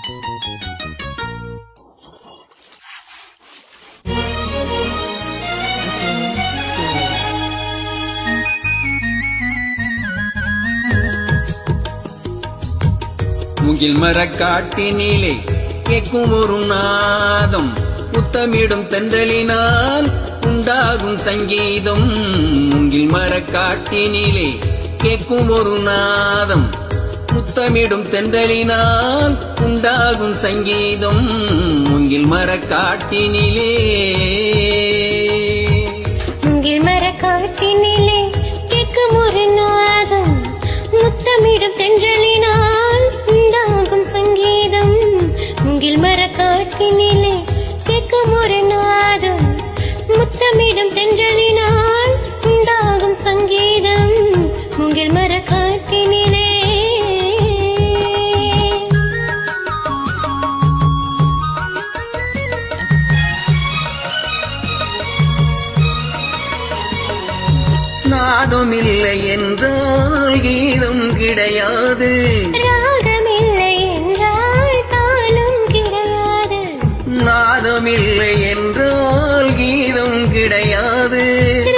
மூங்கில் மரக்காட்டினிலே கேட்கும் ஒரு நாதம், முத்தமிடும் தென்றலினால் உண்டாகும் சங்கீதம். மூங்கில் மரக்காட்டினிலே கேட்கும் ஒரு நாதம், முத்தமிடும் தென்றலினால் உண்டாகும் சங்கீதம். மூங்கில் மரக்காட்டினிலே மூங்கில் மரக்காட்டினிலே கேட்கும் ஒரு நாதம், முத்தமிடும் தென்றலினால் உண்டாகும் சங்கீதம். மூங்கில் மரக்காட்டினிலே கேட்கும் ஒரு நாதம், முத்தமிடும் தென்றலினால் உண்டாகும் சங்கீதம். மூங்கில் மரக்காட்டினிலே நாதம் இல்லை என்றால் கீதம் கிடையாது, ராகம் இல்லை என்றால் தாளம் கிடையாது. நாதம் இல்லை என்றால் கீதம் கிடையாது,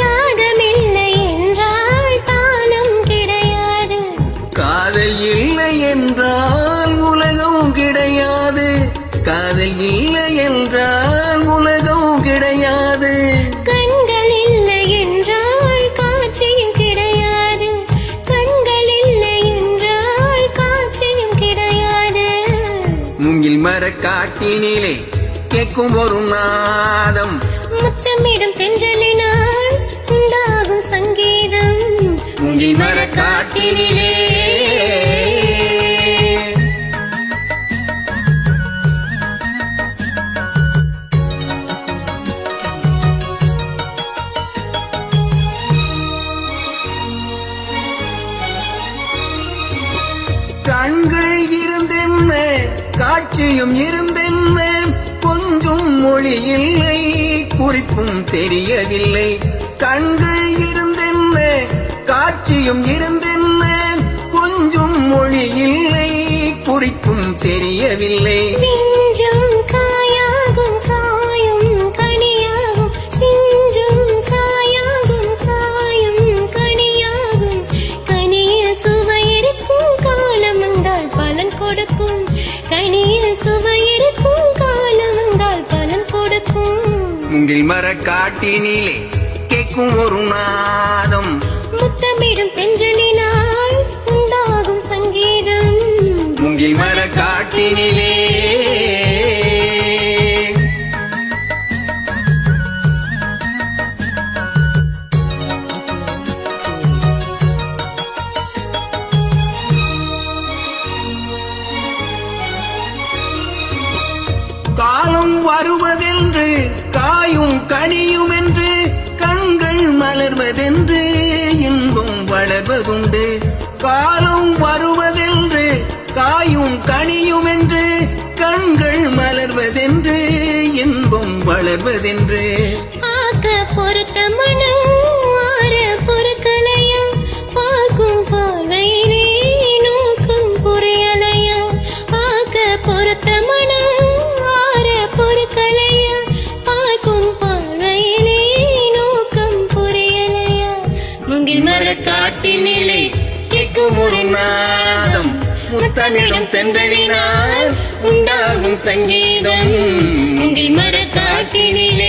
ராகம் இல்லை என்றால் தாளம் கிடையாது. காதல் இல்லை என்றால் உலகம் கிடையாது, காதல் இல்லை என்றால் உலகம் கிடையாது. கண்கள் இல்லை என்றால் காட்சியும் கிடையாது, கண்கள் இல்லை என்றால் காட்சியும் கிடையாது. மூங்கில் மரக்காட்டினிலே கேட்கும் ஒரு நாதம், முத்தமிடும் தென்றலினால் உண்டாகும் சங்கீதம். மூங்கில் மரக்காட்டினிலே கண்கள் இருந்தென்ன காட்சியும் இருந்தென்ன, கொஞ்சம் மொழி இல்லை குறிப்பும் தெரியவில்லை. கண்கள் இருந்தென்ன காட்சியும் இருந்தென்ன, கொஞ்சம் மொழி இல்லை குறிப்பும் தெரியவில்லை. நெஞ்சம் காயாகும் காயும் கனியாகும், நெஞ்சம் காயாகும் காயும் கனியாகும். கனியில் சுவை இருக்கும் காலம் வந்தால் பலன் கொடுக்கும், கனியில் சுவை இருக்கும் காலம் வந்தால் பலன் கொடுக்கும். மூங்கில் மரக்காட்டினிலே கேட்கும் ஒரு நாதம், முத்தமிடும் தென்றலினால் உண்டாகும் சங்கீதம். மூங்கில் மரக்காட்டினிலே காலம் வருவதென்று காயும் கனியும் என்று, கண்கள் மலர்வதென்று இன்பம் வளர்வதுண்டு. காலம் வருவதென்று காயும் கனியும் என்று, கண்கள் மலர்வதென்று இன்பம் வளர்வதென்று. ஆக்க பொறுத்த மனம் ஆற பொறுக்கலையா, பார்க்கும் பார்வையிலே நோக்கம் புரியலையா. ஆக்க பொறுத்த மனம் ஆற பொறுக்கலையா, பார்க்கும் பார்வையிலே நோக்கம் புரியலையா. மூங்கில் மரக்காட்டினிலே கேட்கும் ஒரு நாதம், முத்தமிடும் தென்றலினால் உண்டாகும் சங்கீதம். மூங்கில் மரக்காட்டினிலே